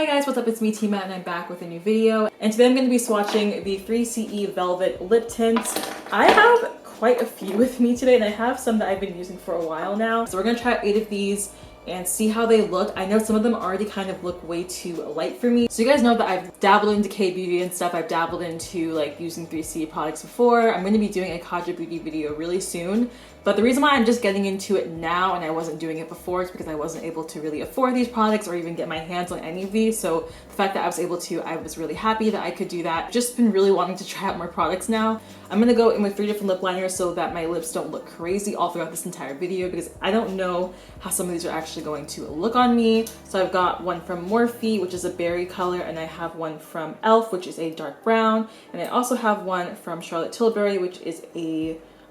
Hi guys, what's up? It's me, Tima, and I'm back with a new video. And today I'm going to be swatching the 3CE Velvet Lip Tints. I have quite a few with me today, and I have some that I've been using for a while now. So we're going to try 8 of these and see how they look. I know some of them already kind of look way too light for me. So you guys know that I've dabbled into kbeauty and stuff. I've dabbled into like using 3CE products before. I'm going to be doing a kbeauty video really soon. But the reason why I'm just getting into it now and I wasn't doing it before is because I wasn't able to really afford these products or even get my hands on any of these. So the fact that I was able to, I was really happy that I could do that. Just been really wanting to try out more products now. I'm gonna go in with 3 different lip liners so that my lips don't look crazy all throughout this entire video because I don't know how some of these are actually going to look on me. So I've got one from Morphe, which is a berry color, and I have one from e.l.f., which is a dark brown. And I also have one from Charlotte Tilbury, which is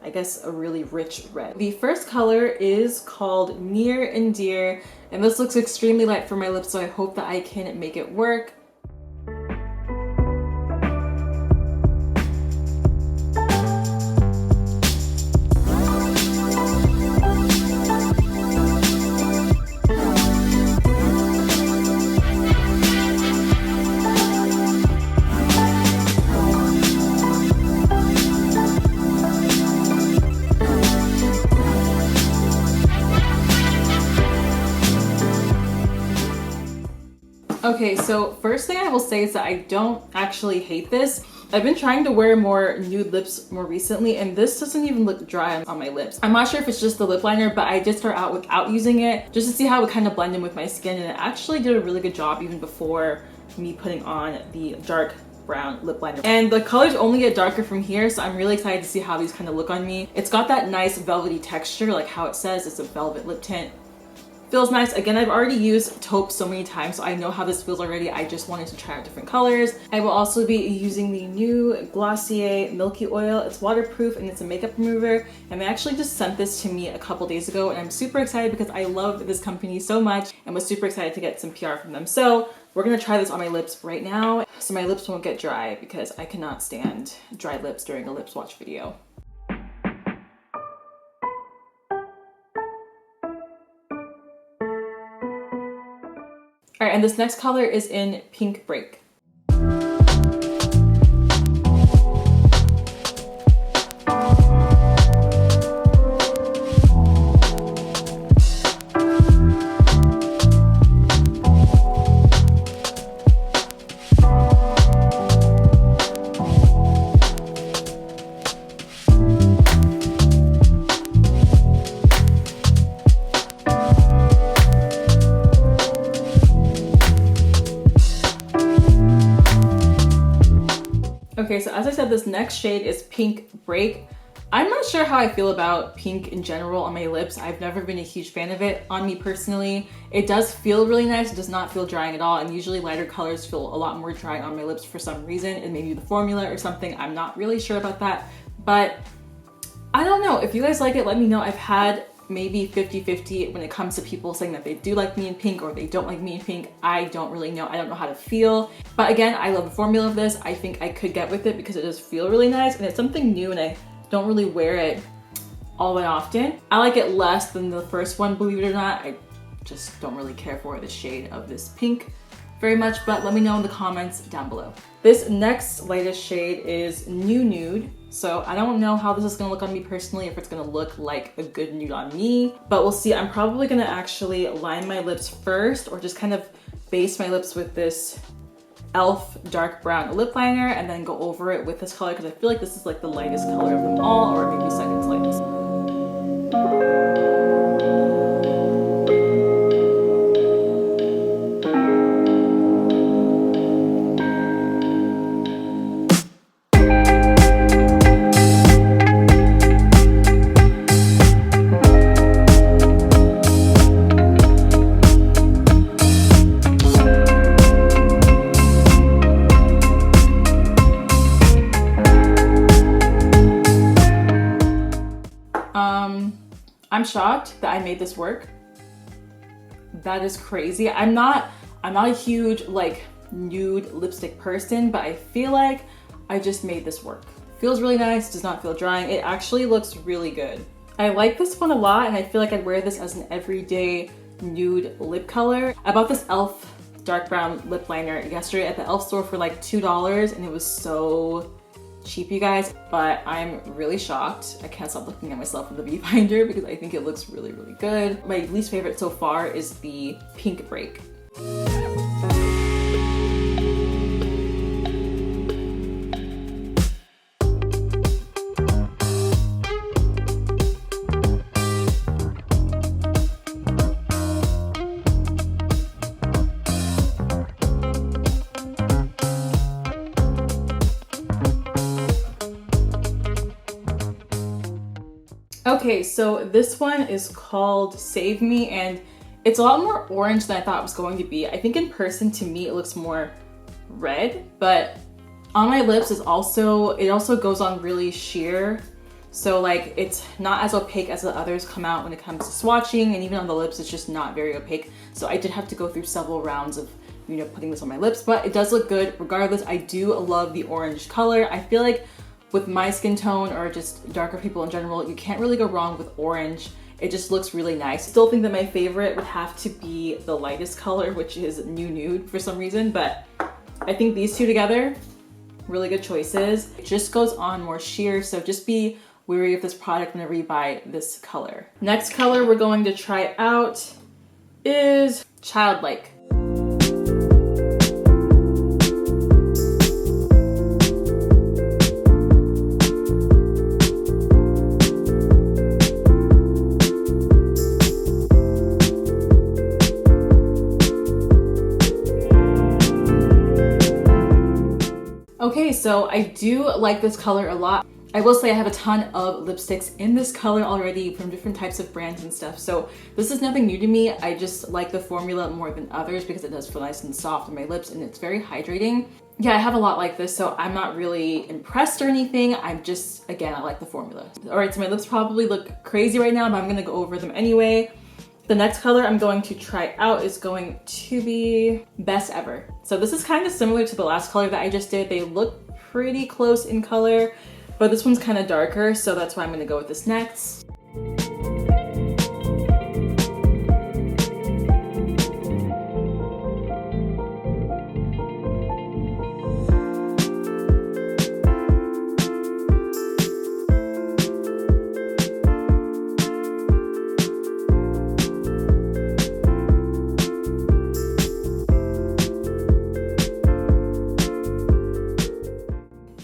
I guess a really rich red. The first color is called Near and Dear, and this looks extremely light for my lips, so I hope that I can make it work. Okay, so first thing I will say is that I don't actually hate this. I've been trying to wear more nude lips more recently, and this doesn't even look dry on my lips. I'm not sure if it's just the lip liner, but I did start out without using it just to see how it kind of blend in with my skin, and it actually did a really good job even before me putting on the dark brown lip liner. And the colors only get darker from here, so I'm really excited to see how these kind of look on me. It's got that nice velvety texture, like how it says it's a velvet lip tint. Feels nice. Again, I've already used Taupe so many times, so I know how this feels already. I just wanted to try out different colors. I will also be using the new Glossier Milky Oil. It's waterproof and it's a makeup remover. And they actually just sent this to me a couple days ago, and I'm super excited because I love this company so much and was super excited to get some PR from them. So we're gonna try this on my lips right now so my lips won't get dry because I cannot stand dry lips during a lip swatch video. All right, and this next color is in Pink Break. Okay, so as I said, this next shade is Pink Break. I'm not sure how I feel about pink in general on my lips. I've never been a huge fan of it on me personally. It does feel really nice. It does not feel drying at all. And usually lighter colors feel a lot more dry on my lips for some reason. It may be the formula or something. I'm not really sure about that. But I don't know. If you guys like it, let me know. I've had maybe 50-50 when it comes to people saying that they do like me in pink or they don't like me in pink. I don't really know. I don't know how to feel. But again, I love the formula of this. I think I could get with it because it does feel really nice and it's something new and I don't really wear it all that often. I like it less than the first one, believe it or not. I just don't really care for the shade of this pink very much, but let me know in the comments down below. This next lightest shade is Nude. So I don't know how this is gonna look on me personally, if it's gonna look like a good nude on me, but we'll see. I'm probably gonna actually line my lips first or just kind of base my lips with this e.l.f. dark brown lip liner and then go over it with this color because I feel like this is like the lightest color of them all, or maybe second lightest. I'm shocked that I made this work. That is crazy. I'm not a huge like nude lipstick person, but I feel like I just made this work. Feels really nice, does not feel drying. It actually looks really good. I like this one a lot and I feel like I'd wear this as an everyday nude lip color. I bought this e.l.f. dark brown lip liner yesterday at the e.l.f. store for like $2, and it was so cheap, you guys. But I'm really shocked. I can't stop looking at myself in the viewfinder because I think it looks really, really good. My least favorite so far is the Pink Break. Okay, so this one is called Save Me, and it's a lot more orange than I thought it was going to be. I think in person, to me, it looks more red, but on my lips it also goes on really sheer. So like, it's not as opaque as the others come out when it comes to swatching, and even on the lips, it's just not very opaque. So I did have to go through several rounds of, you know, putting this on my lips, but it does look good regardless. I do love the orange color. I feel like with my skin tone or just darker people in general, you can't really go wrong with orange. It just looks really nice. Still think that my favorite would have to be the lightest color, which is Nude for some reason, but I think these two together, really good choices. It just goes on more sheer, so just be wary of this product whenever you buy this color. Next color we're going to try out is Childlike. Okay, so I do like this color a lot. I will say I have a ton of lipsticks in this color already from different types of brands and stuff, so this is nothing new to me. I just like the formula more than others because it does feel nice and soft on my lips, and it's very hydrating. Yeah, I have a lot like this, so I'm not really impressed or anything. I'm just, again, I like the formula. All right, so my lips probably look crazy right now, but I'm gonna go over them anyway. The next color I'm going to try out is going to be Best Ever. So this is kind of similar to the last color that I just did. They look pretty close in color, but this one's kind of darker, so that's why I'm gonna go with this next.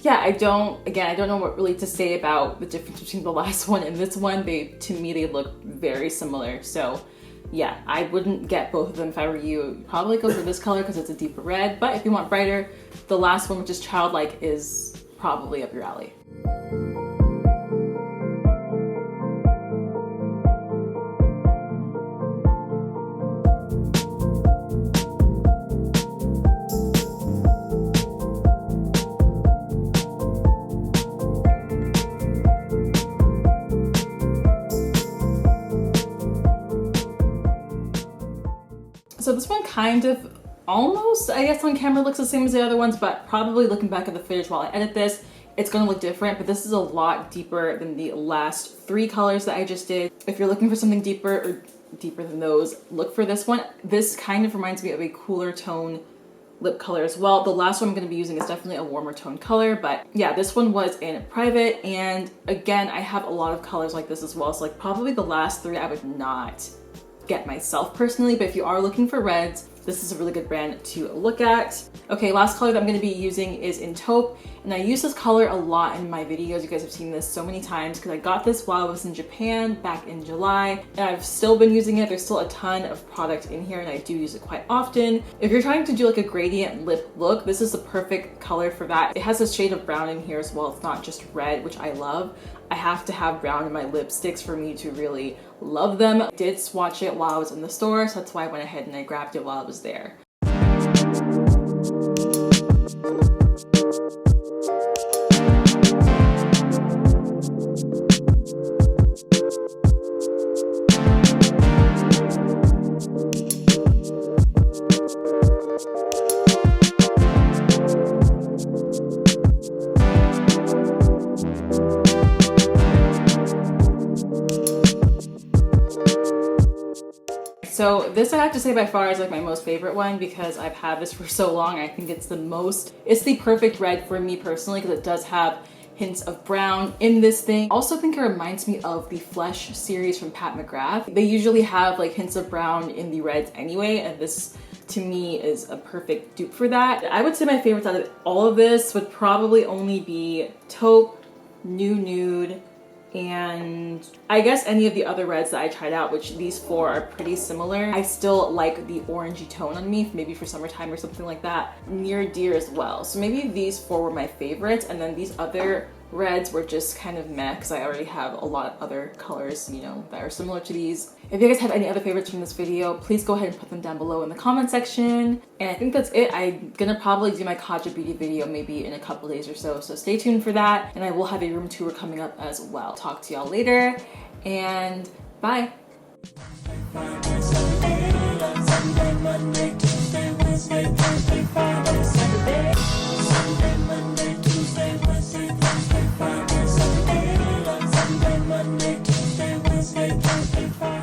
Yeah, I don't know what really to say about the difference between the last one and this one. To me, they look very similar. So yeah, I wouldn't get both of them if I were you. Probably go for this color because it's a deeper red, but if you want brighter, the last one, which is Childlike, is probably up your alley. So this one kind of almost, I guess on camera looks the same as the other ones, but probably looking back at the footage while I edit this, it's gonna look different, but this is a lot deeper than the last three colors that I just did. If you're looking for something deeper or deeper than those, look for this one. This kind of reminds me of a cooler tone lip color as well. The last one I'm gonna be using is definitely a warmer tone color, but yeah, this one was in private, and again, I have a lot of colors like this as well, so like probably the last three I would not get myself personally, but if you are looking for reds, this is a really good brand to look at. Okay, last color that I'm going to be using is in Taupe, and I use this color a lot in my videos. You guys have seen this so many times because I got this while I was in Japan back in July, and I've still been using it. There's still a ton of product in here, and I do use it quite often. If you're trying to do like a gradient lip look, this is the perfect color for that. It has a shade of brown in here as well. It's not just red, which I love. I have to have brown in my lipsticks for me to really love them. I did swatch it while I was in the store, so that's why I went ahead and I grabbed it while I was there. So So this I have to say by far is like my most favorite one because I've had this for so long. I think it's the perfect red for me personally because it does have hints of brown in this thing. I also think it reminds me of the Flesh series from Pat McGrath. They usually have like hints of brown in the reds anyway, and this to me is a perfect dupe for that. I would say my favorites out of all of this would probably only be Taupe, Nude, and I guess any of the other reds that I tried out, which these four are pretty similar. I still like the orangey tone on me, maybe for summertime or something like that. Near Deer as well. So maybe these four were my favorites, and then these other reds were just kind of meh because I already have a lot of other colors, you know, that are similar to these. If you guys have any other favorites from this video, please go ahead and put them down below in the comment section. And I think that's it. I'm gonna probably do my Kaja Beauty video maybe in a couple days or so, so stay tuned for that. And I will have a room tour coming up as well. Talk to y'all later, and bye.